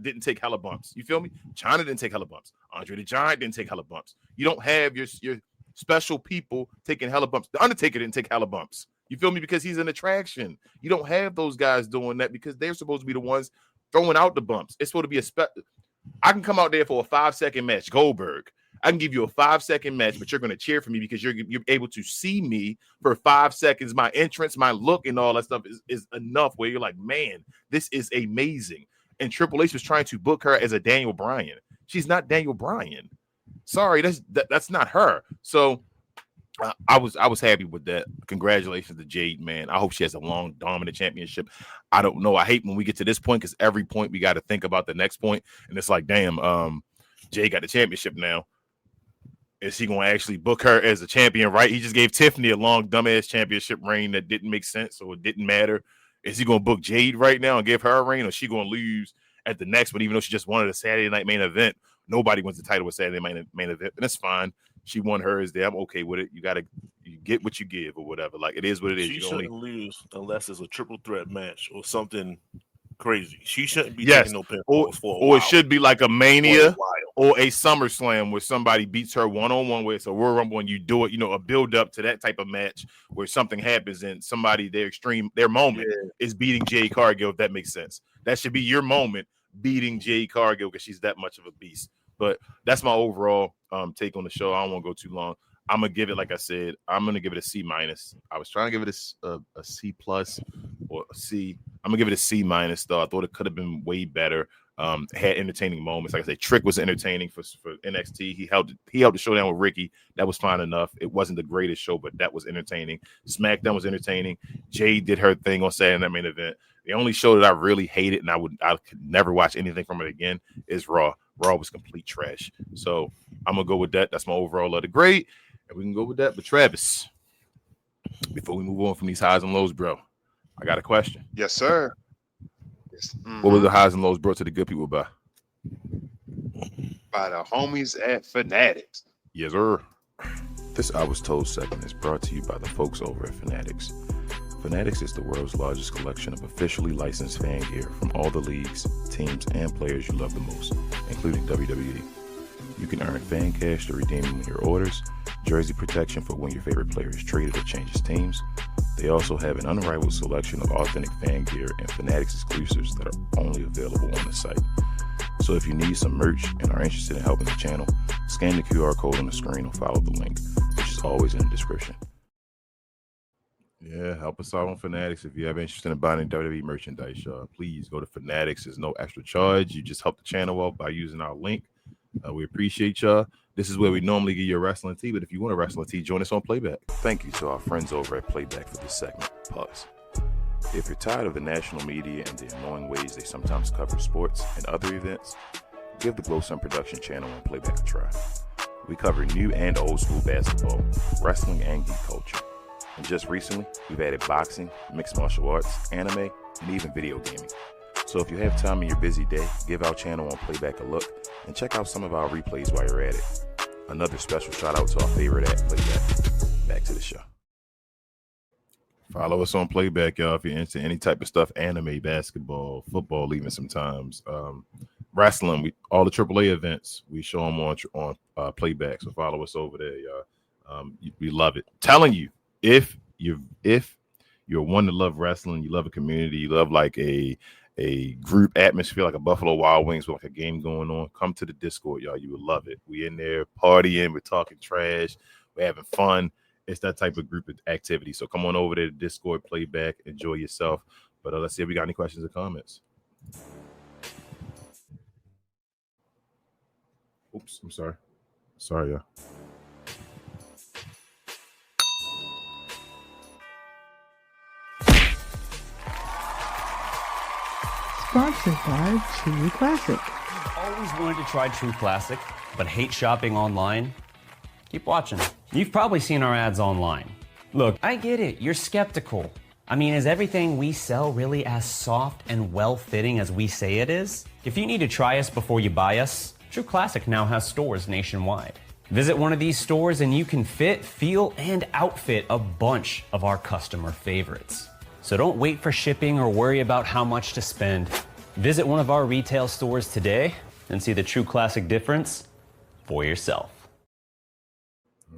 Speaker 1: didn't take hella bumps. You feel me? China didn't take hella bumps. Andre the Giant didn't take hella bumps. You don't have your special people taking hella bumps. The Undertaker didn't take hella bumps. You feel me? Because he's an attraction. You don't have those guys doing that because they're supposed to be the ones throwing out the bumps. It's supposed to be I can come out there for a 5-second match. Goldberg. I can give you a 5-second match, but you're going to cheer for me because you're able to see me for 5 seconds. My entrance, my look, and all that stuff is enough where you're like, man, this is amazing. And Triple H was trying to book her as a Daniel Bryan. She's not Daniel Bryan. Sorry, that's not her. So I was happy with that. Congratulations to Jade, man. I hope she has a long, dominant championship. I don't know. I hate when we get to this point because every point we got to think about the next point, and it's like, damn, Jade got the championship now. Is he going to actually book her as a champion, right? He just gave Tiffany a long, dumbass championship reign that didn't make sense, so it didn't matter. Is he going to book Jade right now and give her a reign, or is she going to lose at the next one, even though she just wanted a Saturday night main event? Nobody wins the title with Saturday main event, and that's fine. She won hers there. I'm okay with it. You get what you give or whatever. Like, it is what it is.
Speaker 4: She shouldn't lose unless it's a triple threat match or something crazy. She shouldn't be taking no pinfalls for a while.
Speaker 1: Or it should be like a Mania or a SummerSlam where somebody beats her one-on-one where it's a Royal Rumble and you do it, a build up to that type of match where something happens and somebody, their moment is beating Jade Cargill, if that makes sense. That should be your moment, beating Jade Cargill because she's that much of a beast. But that's my overall take on the show. I don't want to go too long. I'm gonna give it, like I said, I'm gonna give it a C-. I was trying to give it a C+ or a C. I'm gonna give it a C- though. I thought it could have been way better. Had entertaining moments. Like I said, Trick was entertaining for NXT. He held the showdown with Ricky. That was fine enough. It wasn't the greatest show, but that was entertaining. SmackDown was entertaining. Jade did her thing on Saturday Night Main Event. The only show that I really hated and I could never watch anything from it again is Raw. Raw was complete trash. So I'm gonna go with that. That's my overall letter grade. And we can go with that. But Travis, before we move on from these highs and lows, bro, I got a question.
Speaker 3: Yes, sir. Yes. Mm-hmm.
Speaker 1: What were the highs and lows brought to the good people by?
Speaker 3: By the homies at Fanatics.
Speaker 1: Yes, sir. This I Was Told segment is brought to you by the folks over at Fanatics. Fanatics is the world's largest collection of officially licensed fan gear from all the leagues, teams, and players you love the most, including WWE. You can earn fan cash to redeem when your orders, jersey protection for when your favorite player is traded or changes teams. They also have an unrivaled selection of authentic fan gear and Fanatics exclusives that are only available on the site. So if you need some merch and are interested in helping the channel, scan the QR code on the screen or follow the link, which is always in the description. Yeah, help us out on Fanatics. If you have interest in buying WWE merchandise, please go to Fanatics. There's no extra charge. You just help the channel out by using our link. We appreciate y'all. This is where we normally give you a wrestling tee, but if you want a wrestling tee, join us on Playback. Thank you to our friends over at Playback for this segment. Pause. If you're tired of the national media and the annoying ways they sometimes cover sports and other events, give the Glow Sun Production channel on Playback a try. We cover new and old school basketball, wrestling, and geek culture. And just recently, we've added boxing, mixed martial arts, anime, and even video gaming. So if you have time in your busy day, give our channel on Playback a look and check out some of our replays while you're at it. Another special shout out to our favorite at Playback. Back to the show. Follow us on Playback, y'all, if you're into any type of stuff, anime, basketball, football, even sometimes wrestling. All the AAA events, we show them on Playback. So follow us over there, y'all. We love it. Telling you, if you're one to love wrestling, you love a community, you love like a group atmosphere like a Buffalo Wild Wings with like a game going on, come to the Discord, y'all. You will love it. We in there partying, we're talking trash, we're having fun. It's that type of group of activity. So come on over to the Discord, Playback, enjoy yourself. But let's see if we got any questions or comments. Oops, I'm sorry. Sorry, y'all.
Speaker 5: Sponsored by True Classic.
Speaker 6: Always wanted to try True Classic, but hate shopping online? Keep watching. You've probably seen our ads online. Look, I get it, you're skeptical. I mean, is everything we sell really as soft and well-fitting as we say it is? If you need to try us before you buy us, True Classic now has stores nationwide. Visit one of these stores and you can fit, feel, and outfit a bunch of our customer favorites. So don't wait for shipping or worry about how much to spend. Visit one of our retail stores today and see the True Classic difference for yourself.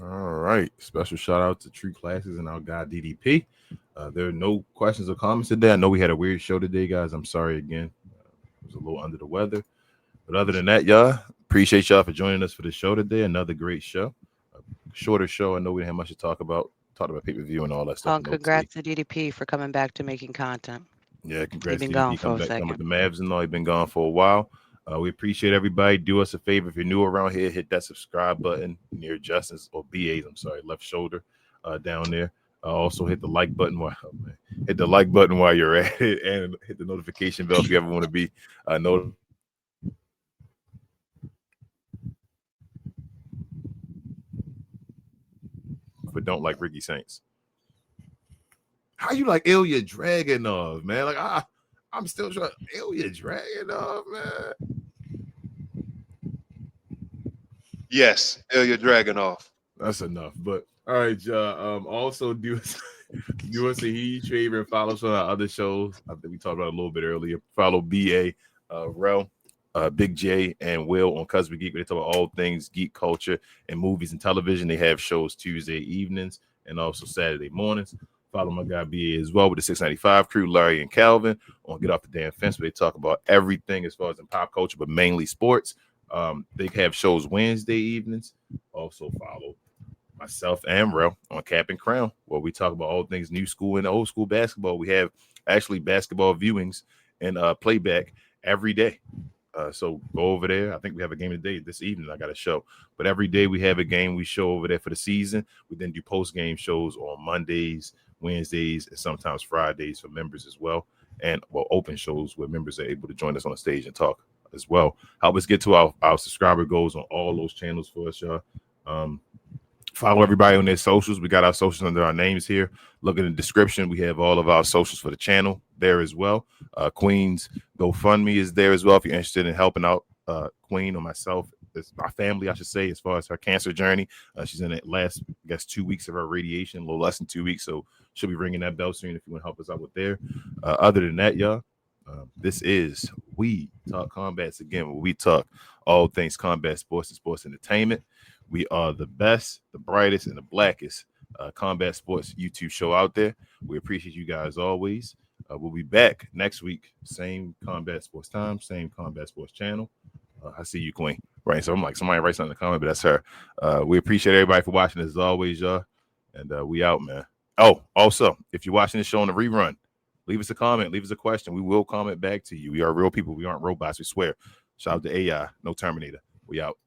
Speaker 1: All right. Special shout out to True Classics and our guy DDP. There are no questions or comments today. I know we had a weird show today, guys. I'm sorry again. I was a little under the weather. But other than that, y'all, appreciate y'all for joining us for the show today. Another great show. A shorter show. I know we didn't have much to talk about. Talked about pay-per-view and all that stuff.
Speaker 2: Congrats to DDP for coming back to making content.
Speaker 1: Yeah, congrats.
Speaker 2: He's been
Speaker 1: to
Speaker 2: gone
Speaker 1: DDP.
Speaker 2: for
Speaker 1: Come
Speaker 2: a
Speaker 1: back, come
Speaker 2: second.
Speaker 1: with the Mavs and all. He's been gone for a while. We appreciate everybody. Do us a favor. If you're new around here, hit that subscribe button near Justin's or BA's, left shoulder down there. Also hit the like button hit the like button while you're at it, and hit the notification bell if you ever want to be notified. But don't like Ricky Saints. How you like Ilya Dragunov, man? Like I'm still trying. Ilya Dragunov, man.
Speaker 3: Yes, Ilya Dragunov.
Speaker 1: That's enough. But all right, also do us a huge favor and follow us on our other shows. I think we talked about it a little bit earlier. Follow BA, Rel, Big J, and Will on Cosby Geek, where they talk about all things geek culture and movies and television. They have shows Tuesday evenings and also Saturday mornings. Follow my guy BA as well with the 695 crew, Larry and Calvin, on Get Off the Damn Fence, where they talk about everything as far as in pop culture, but mainly sports. They have shows Wednesday evenings. Also follow myself and Rel on Cap and Crown, where we talk about all things new school and old school basketball. We have actually basketball viewings and playback every day. So go over there. I think we have a game today. This evening I got a show. But every day we have a game we show over there for the season. We then do post-game shows on Mondays, Wednesdays, and sometimes Fridays for members as well. And open shows where members are able to join us on the stage and talk as well. Help us get to our subscriber goals on all those channels for us, y'all. Follow everybody on their socials. We got our socials under our names here. Look in the description. We have all of our socials for the channel there as well. Queen's GoFundMe is there as well if you're interested in helping out Queen or myself. It's my family, I should say, as far as her cancer journey. She's in the last, 2 weeks of her radiation, a little less than 2 weeks. So she'll be ringing that bell soon if you want to help us out with there. Other than that, y'all, this is We Talk Combats again, where we talk all things combat sports and sports entertainment. We are the best, the brightest, and the blackest combat sports YouTube show out there. We appreciate you guys always. We'll be back next week. Same combat sports time, same combat sports channel. I see you, Queen. Right. So I'm like, somebody write something in the comment, but that's her. We appreciate everybody for watching as always, y'all. And we out, man. Oh, also, if you're watching the show on the rerun, leave us a comment, leave us a question. We will comment back to you. We are real people. We aren't robots. We swear. Shout out to AI, no Terminator. We out.